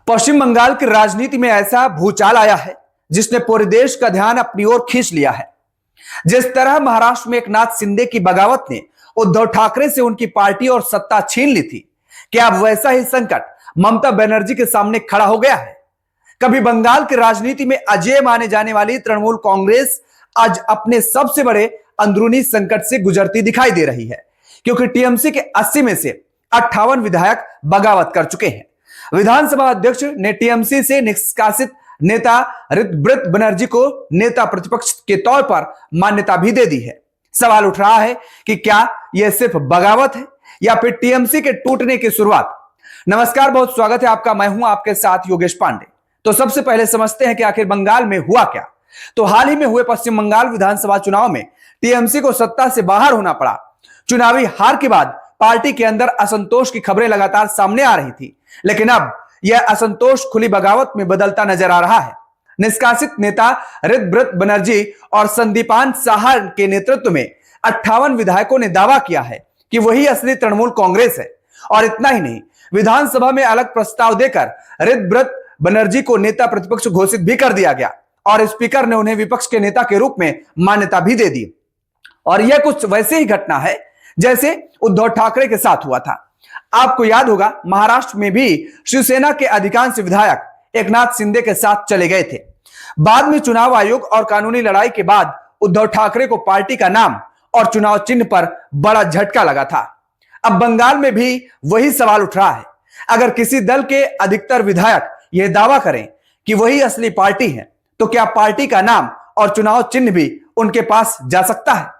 पश्चिम बंगाल की राजनीति में ऐसा भूचाल आया है जिसने पूरे देश का ध्यान अपनी ओर खींच लिया है। जिस तरह महाराष्ट्र में एकनाथ शिंदे की बगावत ने उद्धव ठाकरे से उनकी पार्टी और सत्ता छीन ली थी, क्या अब वैसा ही संकट ममता बनर्जी के सामने खड़ा हो गया है? कभी बंगाल की राजनीति में अजेय माने जाने वाली तृणमूल कांग्रेस आज अपने सबसे बड़े अंदरूनी संकट से गुजरती दिखाई दे रही है, क्योंकि टीएमसी के 80 में से 58 विधायक बगावत कर चुके हैं। विधानसभा अध्यक्ष ने टीएमसी से निष्कासित नेता ऋतब्रत बनर्जी को नेता प्रतिपक्ष के तौर पर मान्यता भी दे दी है। सवाल उठ रहा है कि क्या यह सिर्फ बगावत है या फिर टीएमसी के टूटने की शुरुआत? नमस्कार, बहुत स्वागत है आपका। मैं हूं आपके साथ योगेश पांडे। तो सबसे पहले समझते हैं कि आखिर बंगाल में हुआ क्या। तो हाल ही में हुए पश्चिम बंगाल विधानसभा चुनाव में टीएमसी को सत्ता से बाहर होना पड़ा। चुनावी हार के बाद पार्टी के अंदर असंतोष की खबरें लगातार सामने आ रही थी, लेकिन अब यह असंतोष खुली बगावत में बदलता नजर आ रहा है। निष्कासित नेता ऋतब्रत बनर्जी और संदीपान साहा के नेतृत्व में 58 विधायकों ने दावा किया है कि वही असली तृणमूल कांग्रेस है। और इतना ही नहीं, विधानसभा में अलग प्रस्ताव देकर ऋतब्रत बनर्जी को नेता प्रतिपक्ष घोषित भी कर दिया गया और स्पीकर ने उन्हें विपक्ष के नेता के रूप में मान्यता भी दे दी। और यह कुछ वैसे ही घटना है जैसे उद्धव ठाकरे के साथ हुआ था। आपको याद होगा, महाराष्ट्र में भी शिवसेना के अधिकांश विधायक एकनाथ शिंदे के साथ चले गए थे। बाद में चुनाव आयोग और कानूनी लड़ाई के बाद उद्धव ठाकरे को पार्टी का नाम और चुनाव चिन्ह पर बड़ा झटका लगा था। अब बंगाल में भी वही सवाल उठ रहा है। अगर किसी दल के अधिकतर विधायक यह दावा करें कि वही असली पार्टी है, तो क्या पार्टी का नाम और चुनाव चिन्ह भी उनके पास जा सकता है?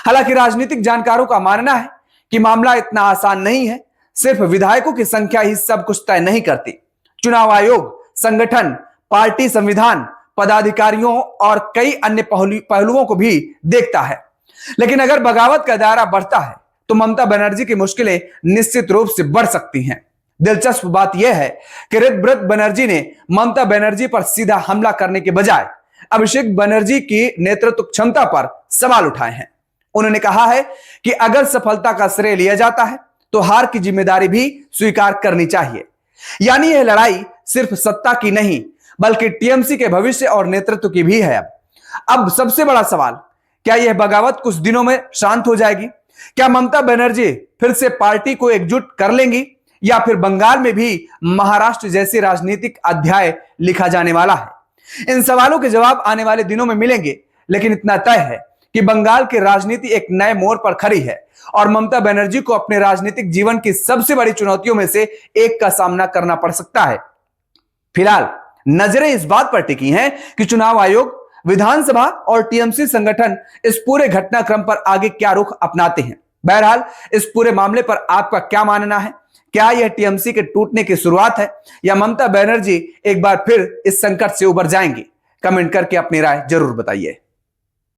हालांकि राजनीतिक जानकारों का मानना है कि मामला इतना आसान नहीं है। सिर्फ विधायकों की संख्या ही सब कुछ तय नहीं करती। चुनाव आयोग संगठन, पार्टी संविधान, पदाधिकारियों और कई अन्य पहलुओं को भी देखता है। लेकिन अगर बगावत का दायरा बढ़ता है तो ममता बनर्जी की मुश्किलें निश्चित रूप से बढ़ सकती हैं। दिलचस्प बात यह है कि ऋतब्रत बनर्जी ने ममता बनर्जी पर सीधा हमला करने के बजाय अभिषेक बनर्जी की नेतृत्व क्षमता पर सवाल उठाए हैं। उन्होंने कहा है कि अगर सफलता का श्रेय लिया जाता है तो हार की जिम्मेदारी भी स्वीकार करनी चाहिए। यानी यह लड़ाई सिर्फ सत्ता की नहीं, बल्कि टीएमसी के भविष्य और नेतृत्व की भी है। अब सबसे बड़ा सवाल, क्या यह बगावत कुछ दिनों में शांत हो जाएगी? क्या ममता बनर्जी फिर से पार्टी को एकजुट कर लेंगी, या फिर बंगाल में भी महाराष्ट्र जैसे राजनीतिक अध्याय लिखा जाने वाला है? इन सवालों के जवाब आने वाले दिनों में मिलेंगे, लेकिन इतना तय है कि बंगाल की राजनीति एक नए मोड़ पर खड़ी है और ममता बनर्जी को अपने राजनीतिक जीवन की सबसे बड़ी चुनौतियों में से एक का सामना करना पड़ सकता है। फिलहाल नजरें इस बात पर टिकी हैं कि चुनाव आयोग, विधानसभा और टीएमसी संगठन इस पूरे घटनाक्रम पर आगे क्या रुख अपनाते हैं। बहरहाल इस पूरे मामले पर आपका क्या मानना है? क्या यह टीएमसी के टूटने की शुरुआत है या ममता बनर्जी एक बार फिर इस संकट से उबर जाएंगी? कमेंट करके अपनी राय जरूर बताइए।